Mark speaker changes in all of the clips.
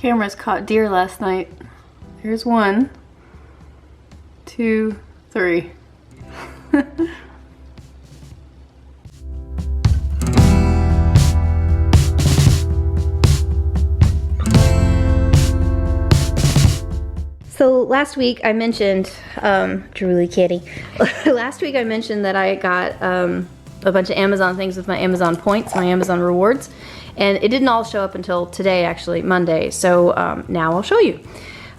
Speaker 1: cameras caught deer last night. Here's 1, 2, 3.
Speaker 2: So last week I mentioned, Julie Kitty, last week I mentioned that I got a bunch of Amazon things with my Amazon points, my Amazon rewards, and it didn't all show up until today, actually, Monday, so now I'll show you.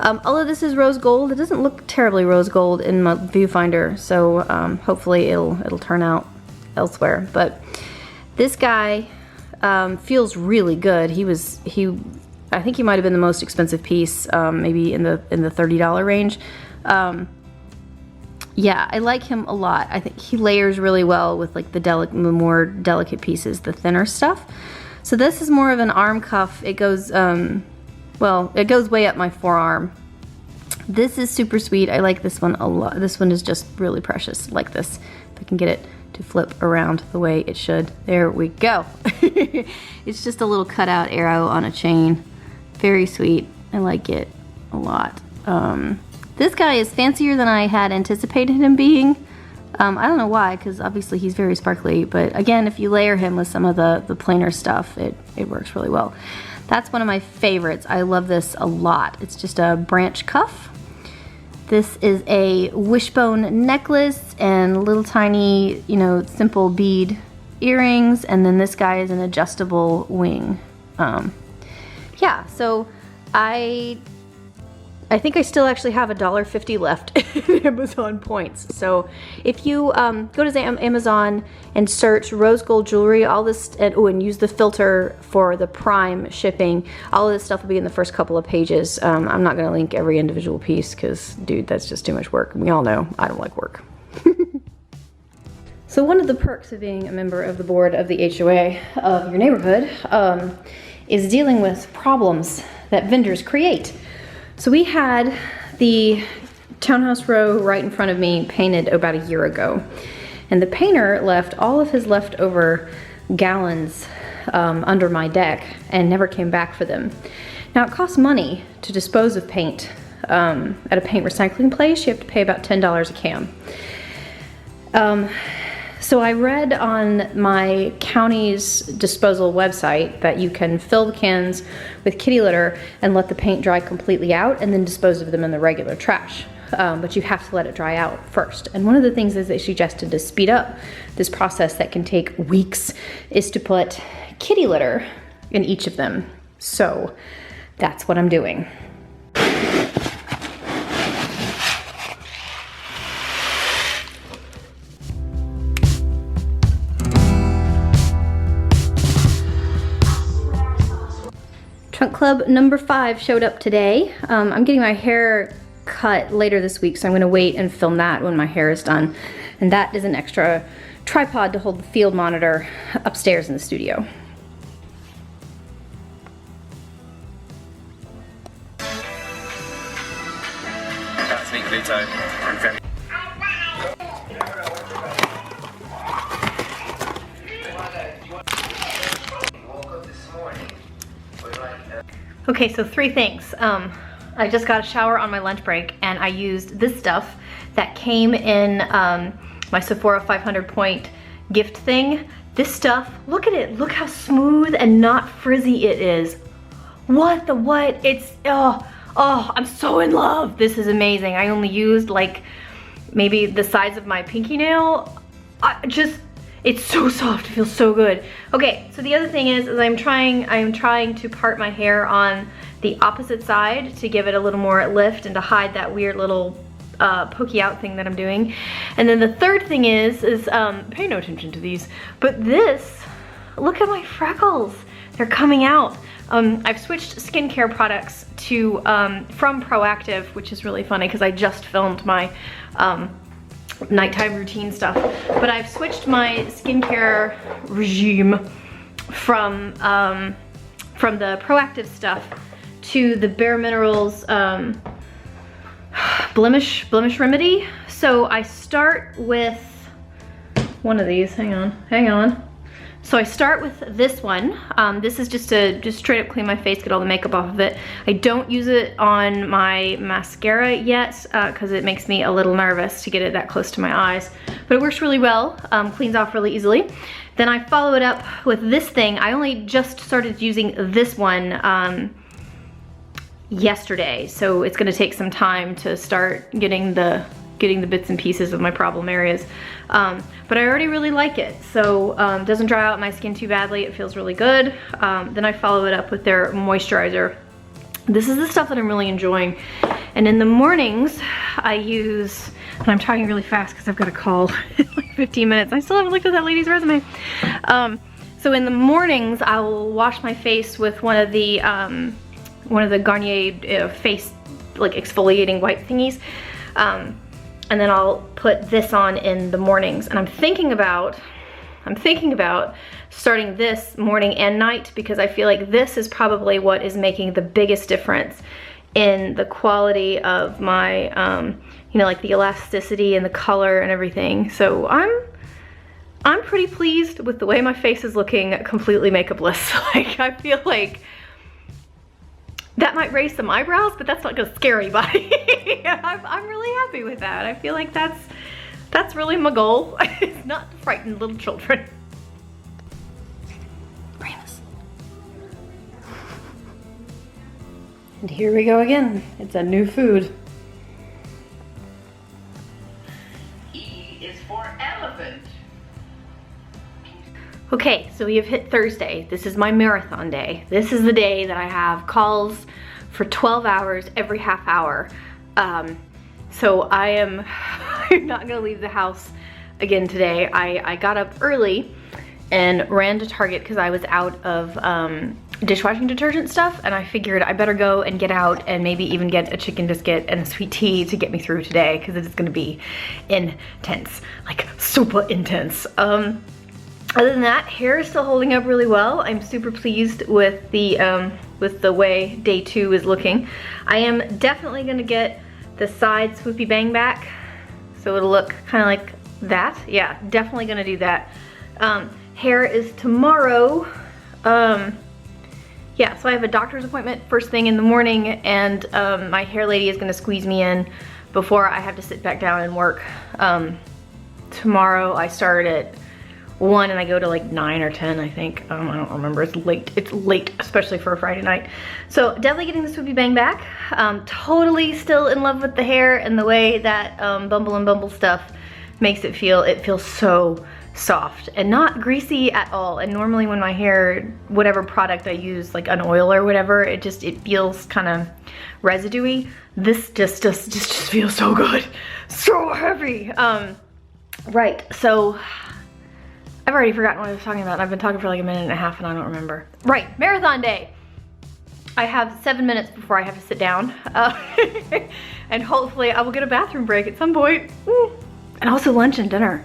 Speaker 2: All of this is rose gold. It doesn't look terribly rose gold in my viewfinder, so hopefully it'll turn out elsewhere. But this guy feels really good. I think he might have been the most expensive piece, maybe in the $30 range. Yeah, I like him a lot. I think he layers really well with like the more delicate pieces, the thinner stuff. So this is more of an arm cuff. It goes, well, it goes way up my forearm. This is super sweet. I like this one a lot. This one is just really precious, like this. If I can get it to flip around the way it should. There we go. It's just a little cutout arrow on a chain. Very sweet. I like it a lot. This guy is fancier than I had anticipated him being. I don't know why, because obviously he's very sparkly, but again, if you layer him with some of the plainer stuff, it works really well. That's one of my favorites. I love this a lot. It's just a branch cuff. This is a wishbone necklace and little tiny, simple bead earrings, and then this guy is an adjustable wing. Yeah, so I think I still actually have $1.50 left in Amazon points. So if you go to Amazon and search rose gold jewelry, all this, and use the filter for the Prime shipping, all of this stuff will be in the first couple of pages. I'm not going to link every individual piece because, dude, that's just too much work. We all know I don't like work. So one of the perks of being a member of the board of the HOA of your neighborhood is dealing with problems that vendors create. So we had the townhouse row right in front of me painted about a year ago. And the painter left all of his leftover gallons under my deck and never came back for them. Now it costs money to dispose of paint at a paint recycling place. You have to pay about $10 a can. So I read on my county's disposal website that you can fill the cans with kitty litter and let the paint dry completely out and then dispose of them in the regular trash. But you have to let it dry out first. And one of the things that they suggested to speed up this process that can take weeks is to put kitty litter in each of them. So that's what I'm doing. Trunk Club number 5 showed up today. I'm getting my hair cut later this week, so I'm gonna wait and film that when my hair is done. And that is an extra tripod to hold the field monitor upstairs in the studio.
Speaker 3: That's Nick Vito and Femi.
Speaker 2: Okay, so 3 things. I just got a shower on my lunch break and I used this stuff that came in my Sephora 500 point gift thing. This stuff, look at it. Look how smooth and not frizzy it is. What the what? It's, oh, I'm so in love. This is amazing. I only used like maybe the size of my pinky nail. It's so soft, it feels so good. Okay, so the other thing is I'm trying to part my hair on the opposite side to give it a little more lift and to hide that weird little pokey out thing that I'm doing. And then the third thing is pay no attention to these, but this, look at my freckles. They're coming out. I've switched skincare products to from Proactive, which is really funny because I just filmed my nighttime routine stuff, but I've switched my skincare regime from the Proactive stuff to the Bare Minerals blemish remedy. So I start with one of these. Hang on. So I start with this one. This is just to straight up clean my face, get all the makeup off of it. I don't use it on my mascara yet because it makes me a little nervous to get it that close to my eyes. But it works really well, cleans off really easily. Then I follow it up with this thing. I only just started using this one yesterday, so it's gonna take some time to start getting the bits and pieces of my problem areas. But I already really like it, so doesn't dry out my skin too badly. It feels really good. Then I follow it up with their moisturizer. This is the stuff that I'm really enjoying. And in the mornings, I use, and I'm talking really fast because I've got a call in like 15 minutes. I still haven't looked at that lady's resume. So in the mornings, I will wash my face with one of the Garnier face like exfoliating wipe thingies. And then I'll put this on in the mornings. And I'm thinking about starting this morning and night because I feel like this is probably what is making the biggest difference in the quality of my, you know, like the elasticity and the color and everything. So I'm pretty pleased with the way my face is looking completely makeupless. Like, I feel like that might raise some eyebrows, but that's not gonna scare anybody. I'm really happy with that. I feel like that's really my goal. It's not to frighten little children. Remus.
Speaker 1: And here we go again. It's a new food.
Speaker 4: E is for elephant.
Speaker 2: Okay, so we have hit Thursday. This is my marathon day. This is the day that I have calls for 12 hours every half hour. So I'm not gonna leave the house again today. I got up early and ran to Target because I was out of dishwashing detergent stuff, and I figured I better go and get out and maybe even get a chicken biscuit and a sweet tea to get me through today because it is gonna be intense, like super intense. Other than that, hair is still holding up really well. I'm super pleased with the way day 2 is looking. I am definitely gonna get the side swoopy bang back, so it'll look kind of like that. Yeah, definitely gonna do that. Hair is tomorrow. Yeah, so I have a doctor's appointment first thing in the morning, and my hair lady is gonna squeeze me in before I have to sit back down and work. Tomorrow I start at 1 and I go to like 9 or 10, I think. I don't remember. It's late, especially for a Friday night. So definitely getting the swoopy bang back. Totally still in love with the hair and the way that Bumble and Bumble stuff makes it feel. It feels so soft and not greasy at all. And normally when my hair, whatever product I use, like an oil or whatever, it feels kind of residuey. This just feels so good, so heavy. Right, so I've already forgotten what I was talking about. I've been talking for like a minute and a half and I don't remember. Right, marathon day. I have 7 minutes before I have to sit down. And hopefully I will get a bathroom break at some point. And also lunch and dinner.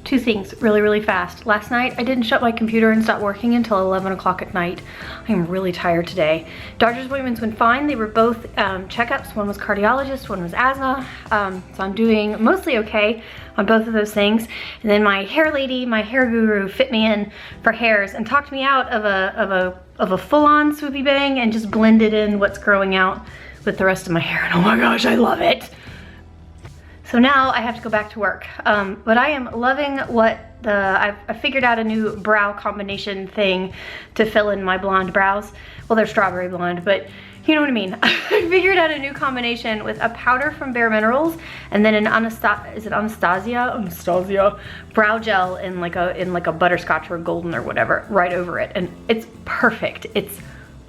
Speaker 2: Two things really fast. Last night I didn't shut my computer and stop working until 11 o'clock at night. I am really tired today. Doctor's appointments went fine. They were both checkups. One was cardiologist, one was asthma. So I'm doing mostly okay on both of those things. And then my hair lady, my hair guru, fit me in for hairs and talked me out of a full-on swoopy bang and just blended in what's growing out with the rest of my hair. And oh my gosh, I love it. So now I have to go back to work, but I am loving what I figured out a new brow combination thing to fill in my blonde brows. Well, they're strawberry blonde, but you know what I mean. I figured out a new combination with a powder from Bare Minerals and then an Anastasia brow gel in like a butterscotch or a golden or whatever right over it, and it's perfect. It's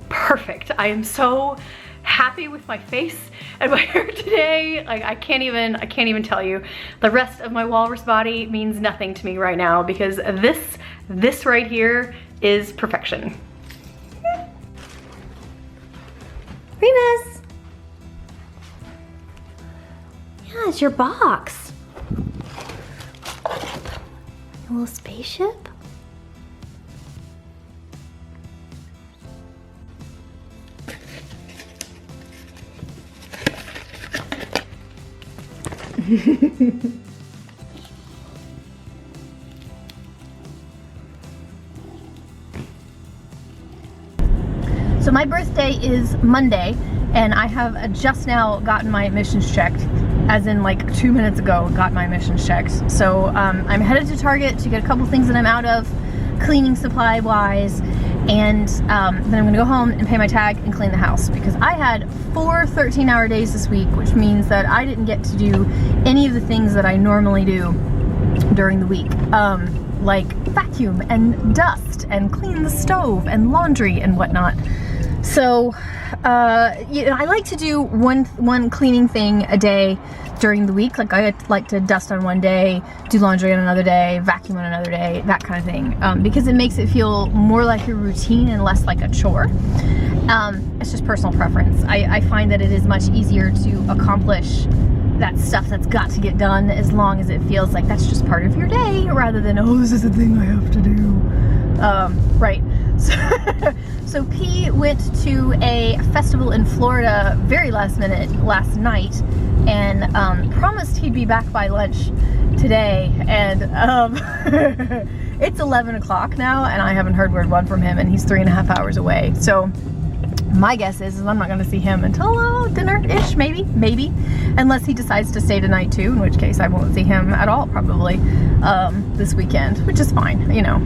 Speaker 2: perfect. I am so happy with my face and my hair today. Like I can't even tell you. The rest of my walrus body means nothing to me right now because this right here is perfection. Remus! Yeah, it's your box. A little spaceship? So my birthday is Monday, and I have just now gotten my emissions checked, as in like 2 minutes ago got my emissions checked. So I'm headed to Target to get a couple things that I'm out of, cleaning supply wise, and then I'm gonna go home and pay my tag and clean the house, because I had 4 13-hour days this week, which means that I didn't get to do any of the things that I normally do during the week. Like vacuum and dust and clean the stove and laundry and whatnot. So you know, I like to do one cleaning thing a day during the week. Like I like to dust on one day, do laundry on another day, vacuum on another day, that kind of thing, because it makes it feel more like a routine and less like a chore. It's just personal preference. I find that it is much easier to accomplish that stuff that's got to get done as long as it feels like that's just part of your day, rather than, oh, this is a thing I have to do. Right. So P went to a festival in Florida very last minute last night, and promised he'd be back by lunch today, and it's 11 o'clock now and I haven't heard word one from him, and he's 3.5 hours away. So my guess is I'm not going to see him until dinner-ish, maybe, unless he decides to stay tonight too, in which case I won't see him at all probably this weekend, which is fine, you know,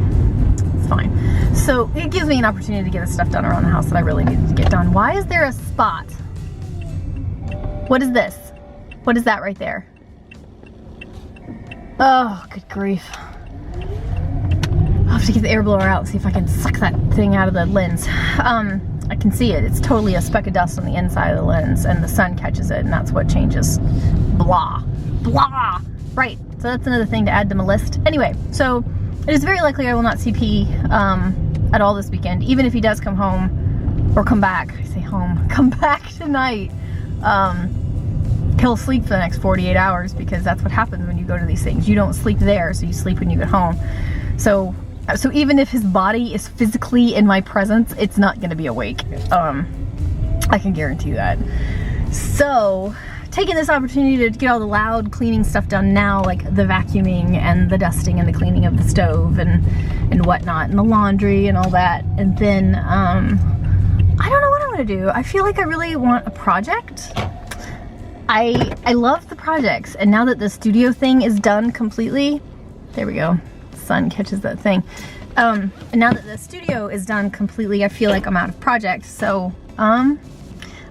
Speaker 2: it's fine. So it gives me an opportunity to get the stuff done around the house that I really needed to get done. Why is there a spot? What is this? What is that right there? Oh, good grief. I'll have to get the air blower out and see if I can suck that thing out of the lens. I can see it. It's totally a speck of dust on the inside of the lens, and the sun catches it, and that's what changes. Blah. Blah. Right. So that's another thing to add to my list. Anyway, so it is very likely I will not see P at all this weekend, even if he does come home, or come back. I say home. Come back tonight. He'll sleep for the next 48 hours, because that's what happens when you go to these things. You don't sleep there, so you sleep when you get home. So even if his body is physically in my presence, it's not going to be awake. I can guarantee that. So, taking this opportunity to get all the loud cleaning stuff done now, like the vacuuming and the dusting and the cleaning of the stove and whatnot, and the laundry and all that. And then, I don't know what I'm going to do. I feel like I really want a project. I love the projects, and now that the studio thing is done completely, there we go. Sun catches that thing. And now that the studio is done completely, I feel like I'm out of projects. So I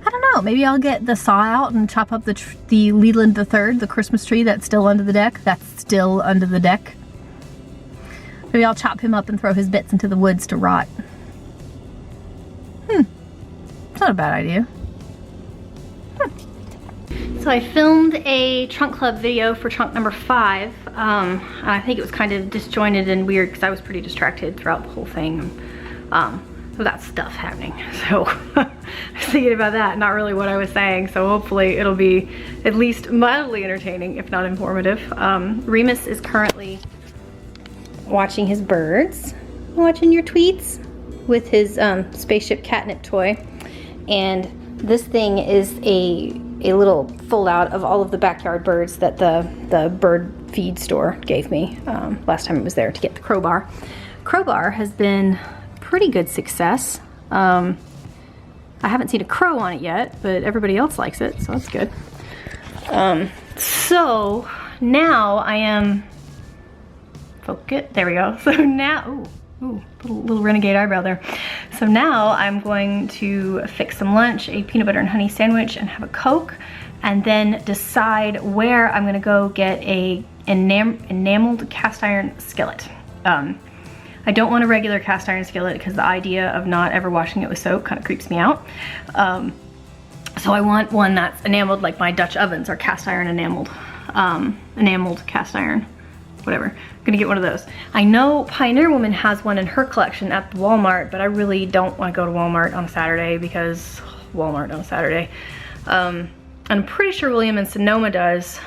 Speaker 2: don't know, maybe I'll get the saw out and chop up the Leland III, the Christmas tree that's still under the deck. Maybe I'll chop him up and throw his bits into the woods to rot. It's not a bad idea. So I filmed a trunk club video for trunk number 5. And I think it was kind of disjointed and weird because I was pretty distracted throughout the whole thing with that stuff happening. So I was thinking about that, not really what I was saying. So hopefully it'll be at least mildly entertaining, if not informative. Remus is currently watching his birds, watching your tweets with his spaceship catnip toy. And this thing is a little fold out of all of the backyard birds that the bird feed store gave me last time it was there to get the crowbar. Crowbar has been pretty good success. I haven't seen a crow on it yet, but everybody else likes it, so that's good. So now I am focus. There we go. So now, ooh, little renegade eyebrow there. So now I'm going to fix some lunch, a peanut butter and honey sandwich, and have a Coke, and then decide where I'm gonna go get a enameled cast iron skillet. I don't want a regular cast iron skillet because the idea of not ever washing it with soap kind of creeps me out. So I want one that's enameled, like my Dutch ovens are cast iron enameled. Enameled cast iron, whatever. I'm gonna get one of those. I know Pioneer Woman has one in her collection at the Walmart, but I really don't want to go to Walmart on a Saturday because Walmart on a Saturday. I'm pretty sure William and Sonoma does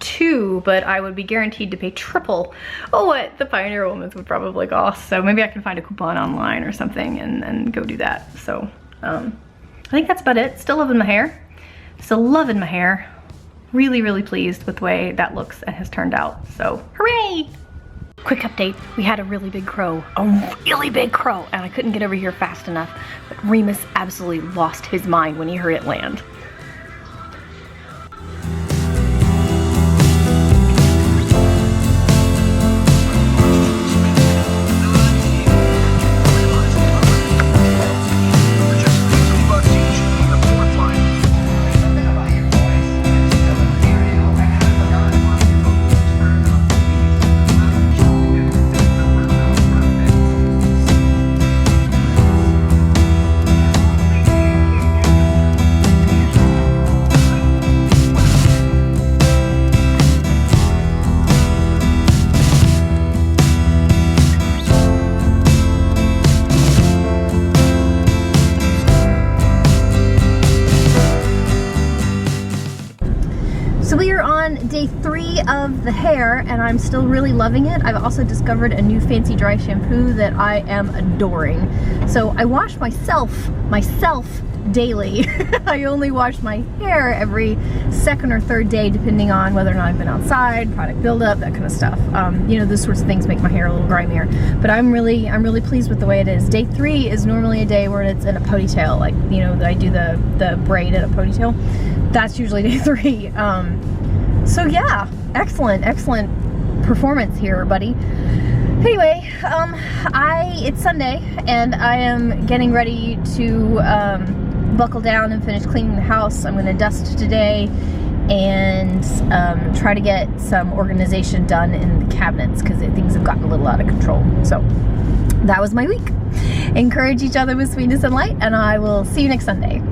Speaker 2: too, but I would be guaranteed to pay triple what the Pioneer Woman's would probably cost. So maybe I can find a coupon online or something and go do that. So I think that's about it. Still loving my hair. Still loving my hair. really, really pleased with the way that looks and has turned out. So, hooray! Quick update, we had a really big crow, and I couldn't get over here fast enough, but Remus absolutely lost his mind when he heard it land. So we are on day 3 of the hair, and I'm still really loving it. I've also discovered a new fancy dry shampoo that I am adoring. So I wash myself daily. I only wash my hair every 2nd or 3rd day, depending on whether or not I've been outside, product buildup, that kind of stuff. You know, those sorts of things make my hair a little grimier. But I'm really pleased with the way it is. Day 3 is normally a day where it's in a ponytail, like, you know, I do the braid in a ponytail. That's usually day 3. So yeah, excellent performance here, buddy. Anyway, it's Sunday, and I am getting ready to buckle down and finish cleaning the house. I'm gonna dust today and try to get some organization done in the cabinets because things have gotten a little out of control. So that was my week. Encourage each other with sweetness and light, and I will see you next Sunday.